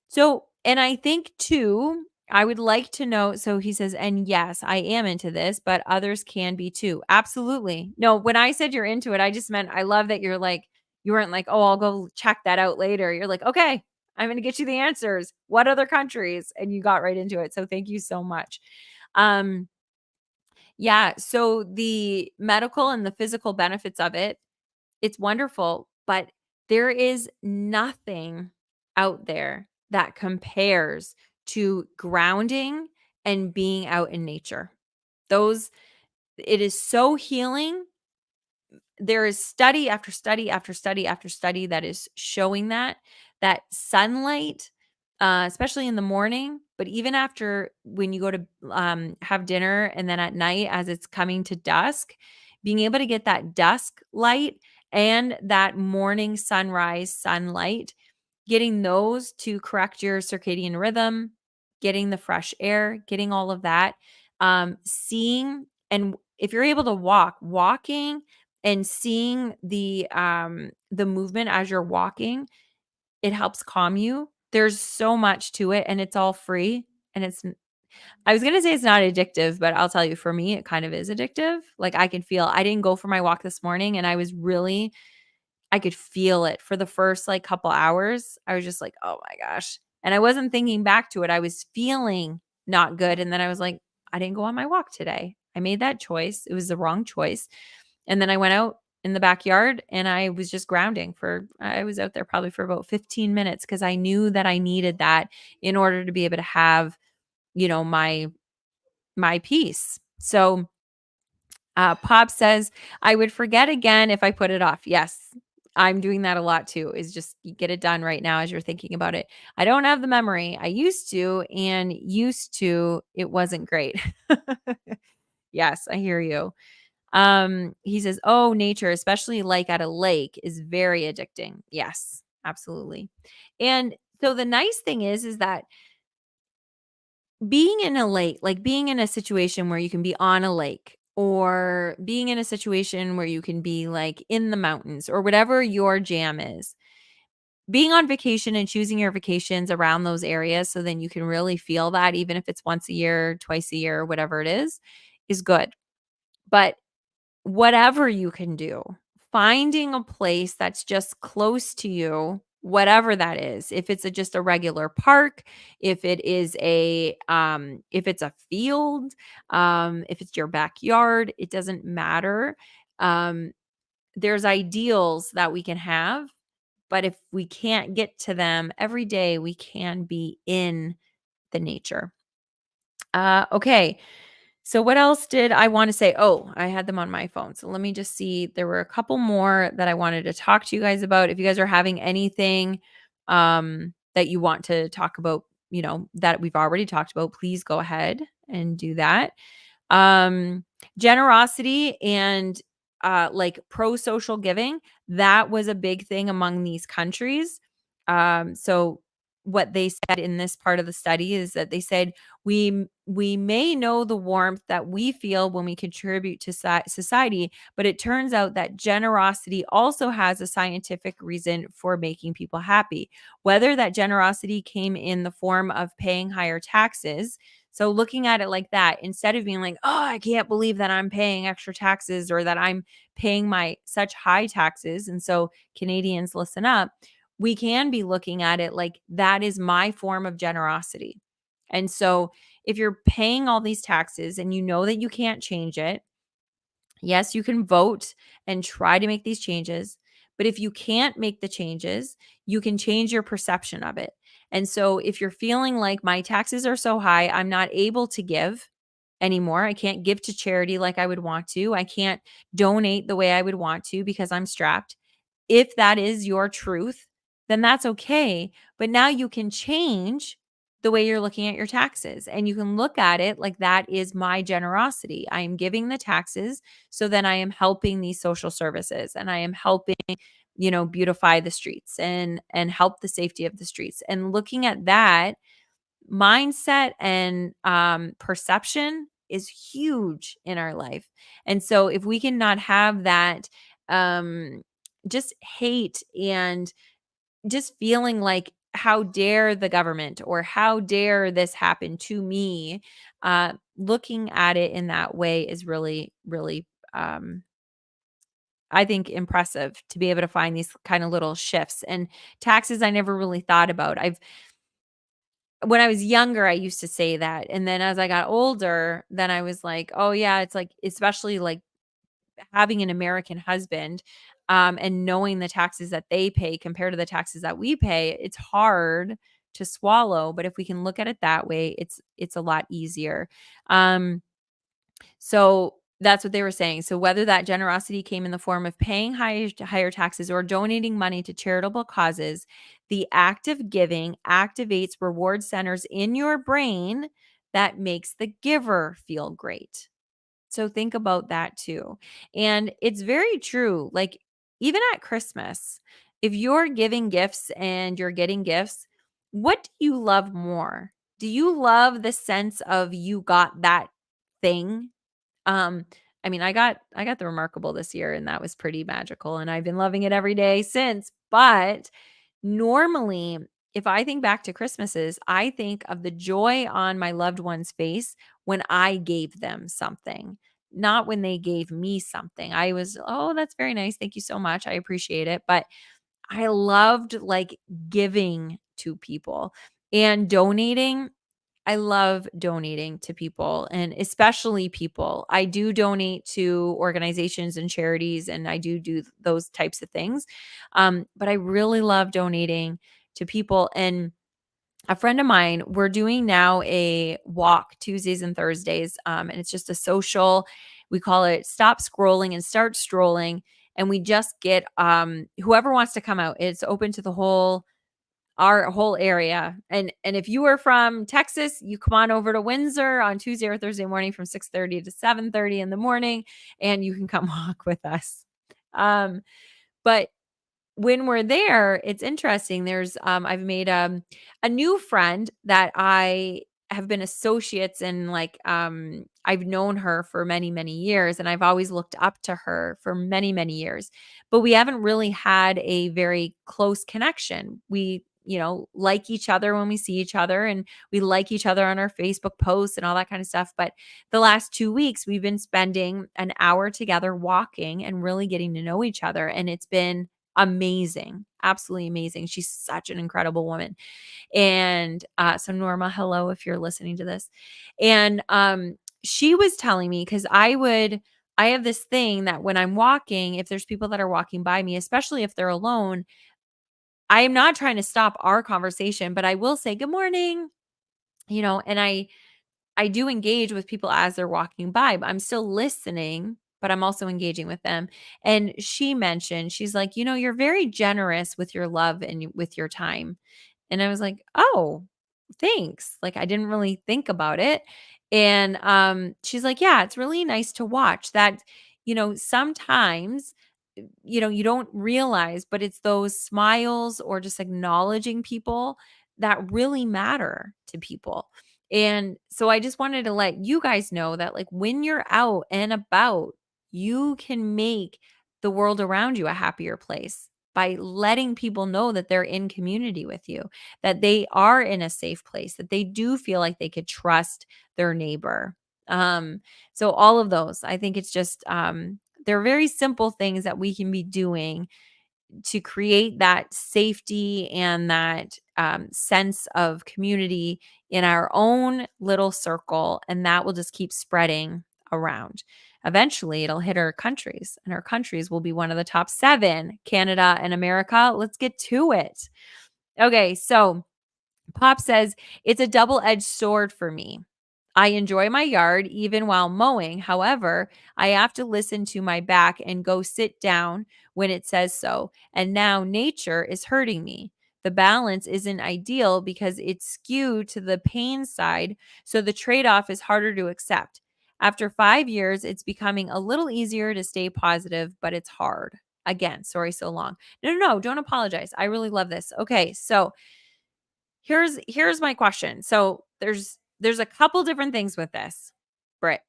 S1: So, and I think too, I would like to know. So he says, and yes, I am into this, but others can be too. Absolutely. No, when I said you're into it, I just meant I love that you're like, you weren't like, oh, I'll go check that out later. You're like, okay, I'm going to get you the answers. What other countries? And you got right into it. So thank you so much. Um, yeah. So the medical and the physical benefits of it, it's wonderful, but there is nothing out there that compares to grounding and being out in nature. Those it is so healing. There is study after study after study after study that is showing that sunlight, especially in the morning, but even after when you go to have dinner and then at night as it's coming to dusk, being able to get that dusk light and that morning sunrise sunlight, getting those to correct your circadian rhythm, getting the fresh air, getting all of that, seeing, and if you're able to walking and seeing the movement as you're walking, it helps calm you. There's so much to it and it's all free and I was going to say it's not addictive, but I'll tell you, for me it kind of is addictive. Like I didn't go for my walk this morning and I could feel it for the first like couple hours. I was just like, "Oh my gosh." And I wasn't thinking back to it. I was feeling not good and then I was like, I didn't go on my walk today. I made that choice. It was the wrong choice. And then I went out in the backyard and I was just grounding I was out there probably for about 15 minutes because I knew that I needed that in order to be able to have, my peace. So, Pop says, I would forget again if I put it off. Yes, I'm doing that a lot too, is just get it done right now as you're thinking about it. I don't have the memory. I used to, it wasn't great. Yes, I hear you. He says, "Oh, nature, especially like at a lake, is very addicting." Yes, absolutely. And so the nice thing is that being in a lake, like being in a situation where you can be on a lake or being in a situation where you can be like in the mountains or whatever your jam is, being on vacation and choosing your vacations around those areas so then you can really feel that, even if it's once a year, twice a year, whatever it is good. But whatever you can do, finding a place that's just close to you, whatever that is. If it's just a regular park, if it's a field, if it's your backyard, it doesn't matter. Um, there's ideals that we can have, but if we can't get to them every day, we can be in the nature. Okay. So what else did I want to say? Oh, I had them on my phone. So let me just see. There were a couple more that I wanted to talk to you guys about. If you guys are having anything that you want to talk about, that we've already talked about, please go ahead and do that. Um, Generosity and like pro-social giving, that was a big thing among these countries. So what they said in this part of the study is that they said we may know the warmth that we feel when we contribute to society, but it turns out that generosity also has a scientific reason for making people happy. Whether that generosity came in the form of paying higher taxes, so looking at it like that, instead of being like, "Oh, I can't believe that I'm paying extra taxes or that I'm paying my such high taxes." And so Canadians, listen up. We can be looking at it like that is my form of generosity. And so if you're paying all these taxes and you know that you can't change it, yes, you can vote and try to make these changes. But if you can't make the changes, you can change your perception of it. And so if you're feeling like my taxes are so high, I'm not able to give anymore. I can't give to charity like I would want to. I can't donate the way I would want to because I'm strapped. If that is your truth, then that's okay. But now you can change the way you're looking at your taxes, and you can look at it like that is my generosity. I am giving the taxes so then I am helping these social services and I am helping, beautify the streets and help the safety of the streets. And looking at that mindset and perception is huge in our life. And so if we cannot have that um just hate and just feeling like how dare the government or how dare this happen to me, looking at it in that way is really really I think impressive to be able to find these kind of little shifts. And taxes I never really thought about. I've When I was younger, I used to say that, and then as I got older, then I was like, "Oh, yeah," it's like especially, like, having an American husband, and knowing the taxes that they pay compared to the taxes that we pay, it's hard to swallow, but if we can look at it that way, it's a lot easier. Um so that's what they were saying. So whether that generosity came in the form of paying higher taxes or donating money to charitable causes, the act of giving activates reward centers in your brain that makes the giver feel great. So think about that too. And it's very true. Like even at Christmas, if you're giving gifts and you're getting gifts, what do you love more? Do you love the sense of you got that thing? um, I mean, I got the Remarkable this year, and that was pretty magical, and I've been loving it every day since. But normally, if I think back to Christmases, I think of the joy on my loved one's face when I gave them something, not when they gave me something. I was, "Oh, that's very nice. Thank you so much. I appreciate it." But I loved like giving to people and donating. I love donating to people and especially people. I do donate to organizations and charities and I do those types of things. But I really love donating to people. And a friend of mine, we're doing now a walk Tuesdays and Thursdays. And it's just a social, we call it Stop Scrolling and Start Strolling. And we just get whoever wants to come out. It's open to the whole our whole area. And if you are from Texas, you come on over to Windsor on Tuesday or Thursday morning from 6:30 to 7:30 in the morning and you can come walk with us. But when we're there, it's interesting. I've made a new friend that I have been associates and like I've known her for many, many years and I've always looked up to her for many, many years. But we haven't really had a very close connection. We, like each other when we see each other and we like each other on our Facebook posts and all that kind of stuff. But the last 2 weeks we've been spending an hour together walking and really getting to know each other and it's been amazing, absolutely amazing. She's such an incredible woman. And so Norma, hello if you're listening to this. And she was telling me because I have this thing that when I'm walking, if there's people that are walking by me, especially if they're alone, I am not trying to stop our conversation, but I will say good morning, and I do engage with people as they're walking by, but I'm still listening, but I'm also engaging with them. And she mentioned, she's like, "You're very generous with your love and with your time." And I was like, "Oh, thanks." Like, I didn't really think about it. And she's like, "Yeah, it's really nice to watch that, sometimes you don't realize, but it's those smiles or just acknowledging people that really matter to people." And so I just wanted to let you guys know that, like, when you're out and about, you can make the world around you a happier place by letting people know that they're in community with you, that they are in a safe place, that they do feel like they could trust their neighbor. Um, so all of those, I think it's just they're very simple things that we can be doing to create that safety and that sense of community in our own little circle. And that will just keep spreading around. Eventually, it'll hit our countries, and our countries will be one of the top 7, Canada and America. Let's get to it. Okay, so Pop says, "It's a double edged sword for me. I enjoy my yard even while mowing. However, I have to listen to my back and go sit down when it says so. And now nature is hurting me. The balance isn't ideal because it's skewed to the pain side, so the trade off is harder to accept. After 5 years, it's becoming a little easier to stay positive, but it's hard." Again, sorry so long. No, no, no, don't apologize. I really love this. Okay, so here's my question. So there's a couple different things with this, Britt.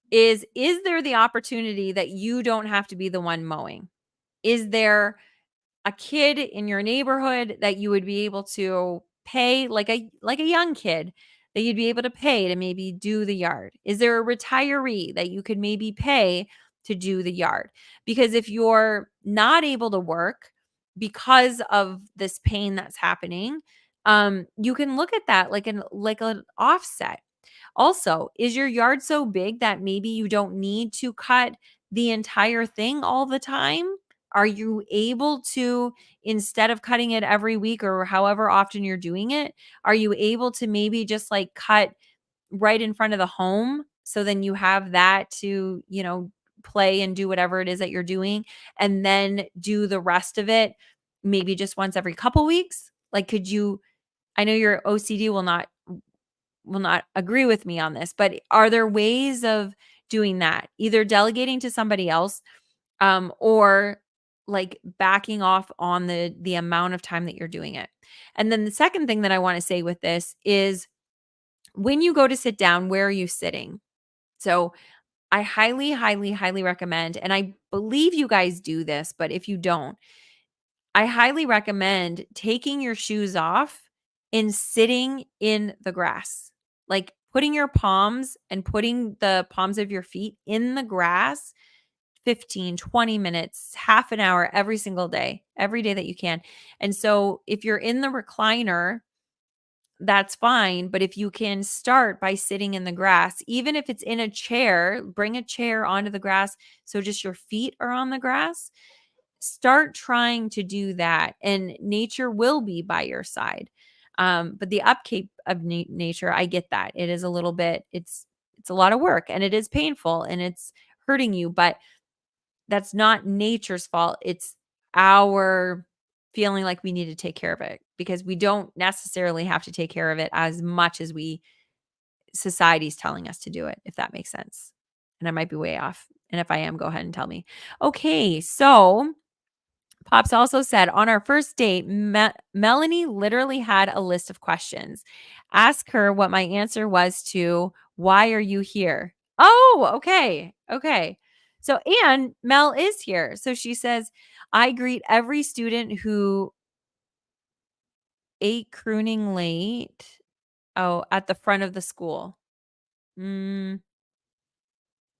S1: Is there the opportunity that you don't have to be the one mowing? Is there a kid in your neighborhood that you would be able to pay, like a young kid that you'd be able to pay to maybe do the yard? Is there a retiree that you could maybe pay to do the yard? Because if you're not able to work because of this pain that's happening, you can look at that like an offset. Also, is your yard so big that maybe you don't need to cut the entire thing all the time? Are you able to, instead of cutting it every week or however often you're doing it, are you able to maybe just like cut right in front of the home? So then you have that to, play and do whatever it is that you're doing, and then do the rest of it maybe just once every couple weeks? Like, could you, I know your OCD will not agree with me on this, but are there ways of doing that? Either delegating to somebody else, or like backing off on the amount of time that you're doing it. And then the second thing that I want to say with this is, when you go to sit down, where are you sitting? So I highly, highly, highly recommend, and I believe you guys do this, but if you don't, I highly recommend taking your shoes off and sitting in the grass. Like, putting your palms and putting the palms of your feet in the grass 15, 20 minutes, half an hour every single day, every day that you can. And so if you're in the recliner, that's fine. But if you can start by sitting in the grass, even if it's in a chair, bring a chair onto the grass so just your feet are on the grass. Start trying to do that, and nature will be by your side. But the upkeep of nature, I get that. It is a little bit, it's a lot of work, and it is painful, and it's hurting you, but that's not nature's fault. It's our feeling like we need to take care of it, because we don't necessarily have to take care of it as much as society's telling us to do it, if that makes sense. And I might be way off. And if I am, go ahead and tell me. Okay, so Pops also said, on our first date, Melanie literally had a list of questions. Ask her what my answer was to, "Why are you here?" Oh, okay. Okay. So, and Mel is here. So she says, "I greet every student who ate crooning late. Oh, at the front of the school." Mm,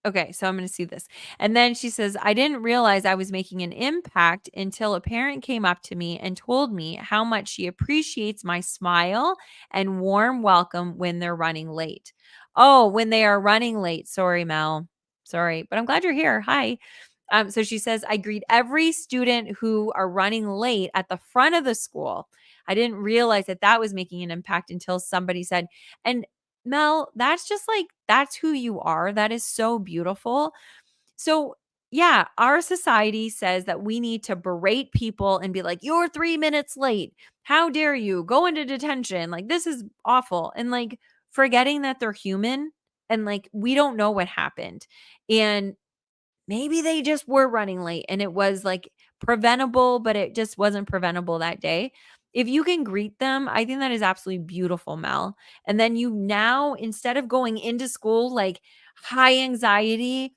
S1: Okay, so I'm going to see this. And then she says, "I didn't realize I was making an impact until a parent came up to me and told me how much she appreciates my smile and warm welcome when they're running late." Oh, when they are running late. Sorry, Mel. Sorry, but I'm glad you're here. Hi. So she says, "I greet every student who are running late at the front of the school. I didn't realize that was making an impact until somebody said," and Mel, that's just like, that's who you are. That is so beautiful. So, yeah, our society says that we need to berate people and be like, you're 3 minutes late. How dare you go into detention? Like, this is awful. And like, forgetting that they're human and like, we don't know what happened. And maybe they just were running late and it was like preventable, but it just wasn't preventable that day. If you can greet them, I think that is absolutely beautiful, Mel. And then you now, instead of going into school like high anxiety,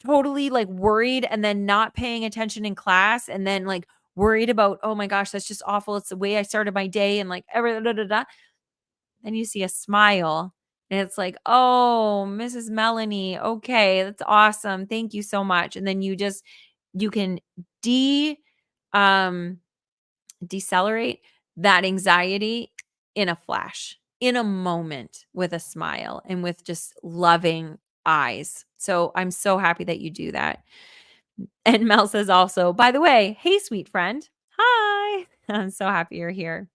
S1: totally like worried and then not paying attention in class and then like worried about, oh my gosh, that's just awful. It's the way I started my day and like then you see a smile and it's like, oh, Mrs. Melanie, okay, that's awesome. Thank you so much. And then you can de um decelerate that anxiety in a flash, in a moment with a smile and with just loving eyes. So I'm so happy that you do that. And Mel says also, by the way, hey, sweet friend. Hi. I'm so happy you're here.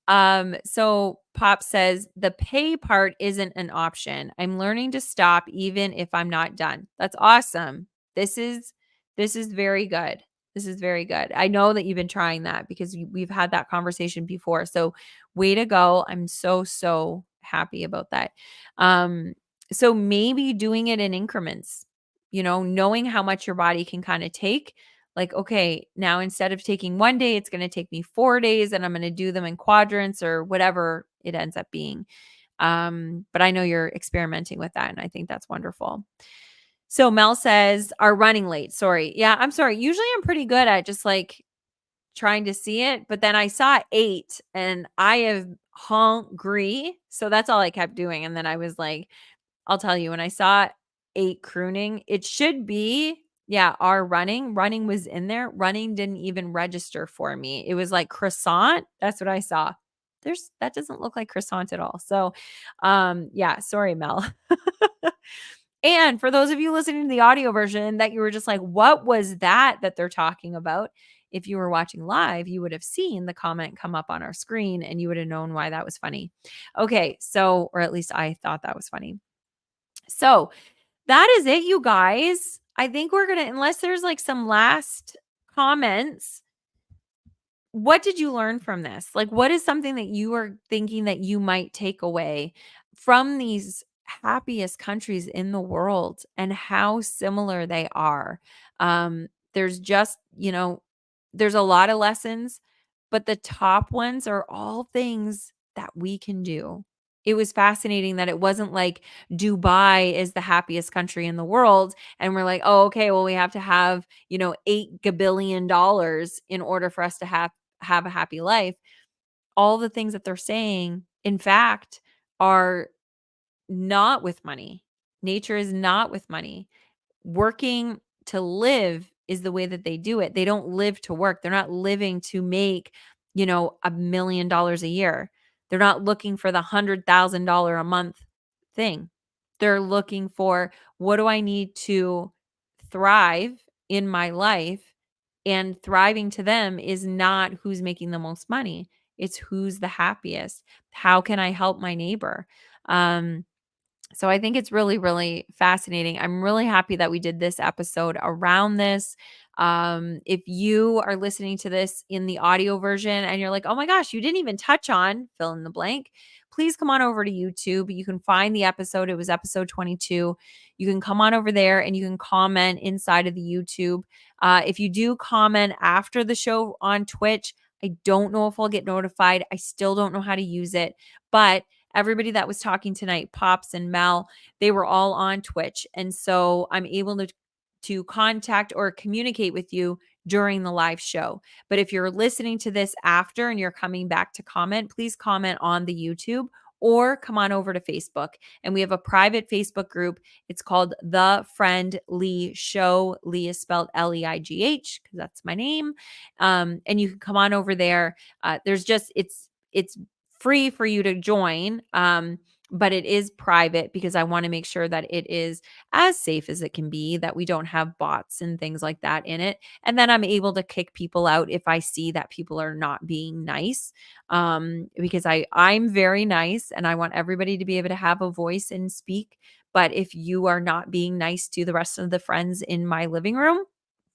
S1: So Pop says the pay part isn't an option. I'm learning to stop even if I'm not done. That's awesome. This is very good. This is very good. I know that you've been trying that because we've had that conversation before. So way to go. I'm so happy about that. Um, so maybe doing it in increments, knowing how much your body can kind of take, like, okay, now instead of taking 1 day, it's going to take me 4 days and I'm going to do them in quadrants or whatever it ends up being. But I know you're experimenting with that and I think that's wonderful. So Mel says, are running late. Sorry. Yeah, I'm sorry. Usually I'm pretty good at just like trying to see it, but then I saw 8 and I am hungry. So that's all I kept doing. And then I was like, I'll tell you, when I saw 8 crooning, it should be, yeah, our running was in there. Running didn't even register for me. It was like croissant. That's what I saw. That doesn't look like croissant at all. So, yeah, sorry, Mel. And for those of you listening to the audio version that you were just like, what was that they're talking about? If you were watching live, you would have seen the comment come up on our screen and you would have known why that was funny. Okay, so, or at least I thought that was funny. So that is it, you guys. I think we're going to, unless there's like some last comments, what did you learn from this? Like, what is something that you are thinking that you might take away from these happiest countries in the world and how similar they are? There's just, there's a lot of lessons, but the top ones are all things that we can do. It was fascinating that it wasn't like Dubai is the happiest country in the world. And we're like, oh, okay, well, we have to have, $8 billion in order for us to have a happy life. All the things that they're saying, in fact, are not with money. Nature is not with money. Working to live is the way that they do it. They don't live to work. They're not living to make, $1 million a year. They're not looking for the $100,000 a month thing. They're looking for, what do I need to thrive in my life? And thriving to them is not who's making the most money. It's who's the happiest. How can I help my neighbor? So I think it's really, really fascinating. I'm really happy that we did this episode around this. If you are listening to this in the audio version and you're like, oh my gosh, you didn't even touch on fill in the blank, please come on over to YouTube. You can find the episode. It was episode 22. You can come on over there and you can comment inside of the YouTube. If you do comment after the show on Twitch, I don't know if I'll get notified. I still don't know how to use it, but everybody that was talking tonight, Pops and Mel, they were all on Twitch. And so I'm able to contact or communicate with you during the live show. But if you're listening to this after and you're coming back to comment, please comment on the YouTube or come on over to Facebook. And we have a private Facebook group. It's called The Friend Lee Show. Lee is spelled Leigh because that's my name. And you can come on over there. There's just, it's free for you to join. but it is private because I want to make sure that it is as safe as it can be, that we don't have bots and things like that in it. And then I'm able to kick people out if I see that people are not being nice. Because I'm very nice and I want everybody to be able to have a voice and speak. But if you are not being nice to the rest of the friends in my living room,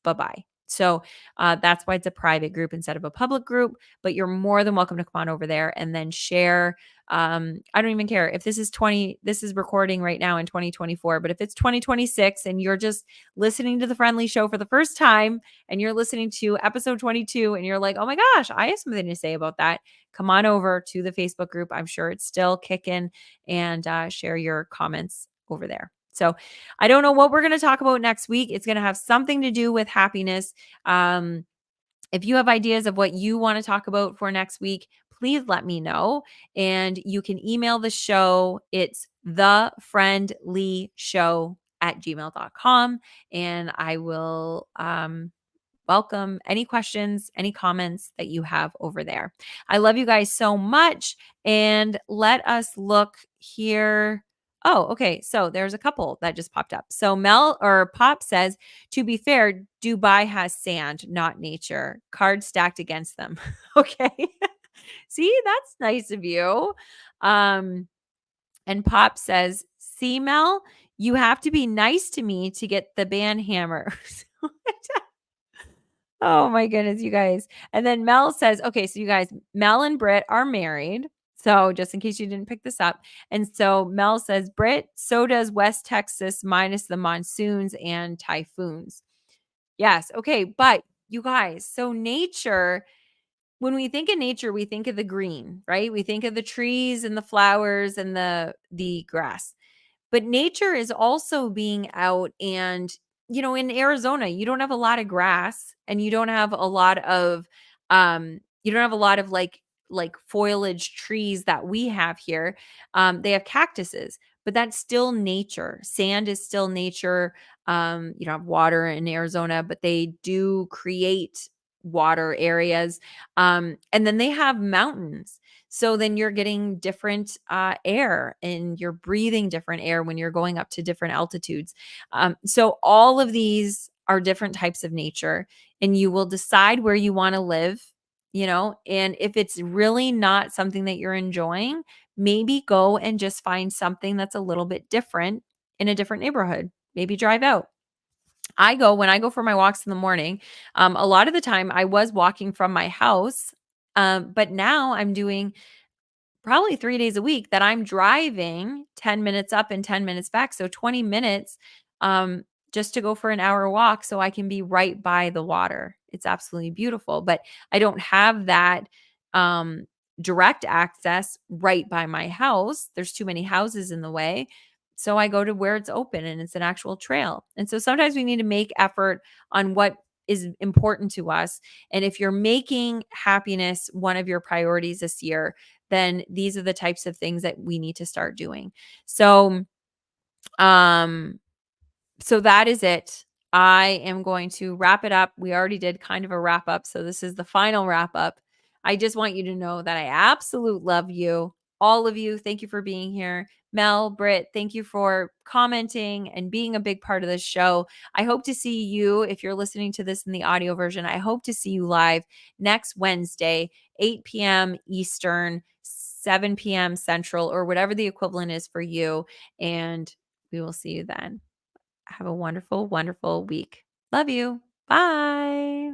S1: bye-bye. So that's why it's a private group instead of a public group. But you're more than welcome to come on over there and then share. I don't even care if this is recording right now in 2024, but if it's 2026 and you're just listening to the Friendly Show for the first time and you're listening to episode 22 and you're like, oh my gosh, I have something to say about that, come on over to the Facebook group. I'm sure it's still kicking, and share your comments over there. So I don't know what we're going to talk about next week. It's going to have something to do with happiness. If you have ideas of what you want to talk about for next week, please let me know. And you can email the show. It's thefriendlyshow@gmail.com. And I will welcome any questions, any comments that you have over there. I love you guys so much. And let us look here. Oh, okay. So there's a couple that just popped up. So Mel or Pop says, to be fair, Dubai has sand, not nature. Cards stacked against them. Okay. See, that's nice of you. And Pop says, see, Mel, you have to be nice to me to get the band hammer. Oh my goodness, you guys. And then Mel says, okay, so you guys, Mel and Britt are married. So just in case you didn't pick this up. And so Mel says, Britt, so does West Texas minus the monsoons and typhoons. Yes. Okay. But you guys, so nature, when we think of nature, we think of the green, right? We think of the trees and the flowers and the grass. But nature is also being out, and in Arizona, you don't have a lot of grass and you don't have a lot of like foliage trees that we have here. They have cactuses, but that's still nature. Sand is still nature. You don't have water in Arizona, but they do create water areas. And then they have mountains. So then you're getting different air, and you're breathing different air when you're going up to different altitudes. So all of these are different types of nature, and you will decide where you want to live, and if it's really not something that you're enjoying, maybe go and just find something that's a little bit different in a different neighborhood. Maybe drive out. When I go for my walks in the morning, a lot of the time I was walking from my house, but now I'm doing probably 3 days a week that I'm driving 10 minutes up and 10 minutes back. So 20 minutes, just to go for an hour walk so I can be right by the water. It's absolutely beautiful, but I don't have that, direct access right by my house. There's too many houses in the way. So I go to where it's open and it's an actual trail. And so sometimes we need to make effort on what is important to us. And if you're making happiness one of your priorities this year, then these are the types of things that we need to start doing. So, um, so that is it. I am going to wrap it up. We already did kind of a wrap up. So this is the final wrap up. I just want you to know that I absolutely love you. All of you. Thank you for being here. Mel, Britt, thank you for commenting and being a big part of this show. I hope to see you, if you're listening to this in the audio version, I hope to see you live next Wednesday, 8 p.m. Eastern, 7 p.m. Central, or whatever the equivalent is for you. And we will see you then. Have a wonderful, wonderful week. Love you. Bye.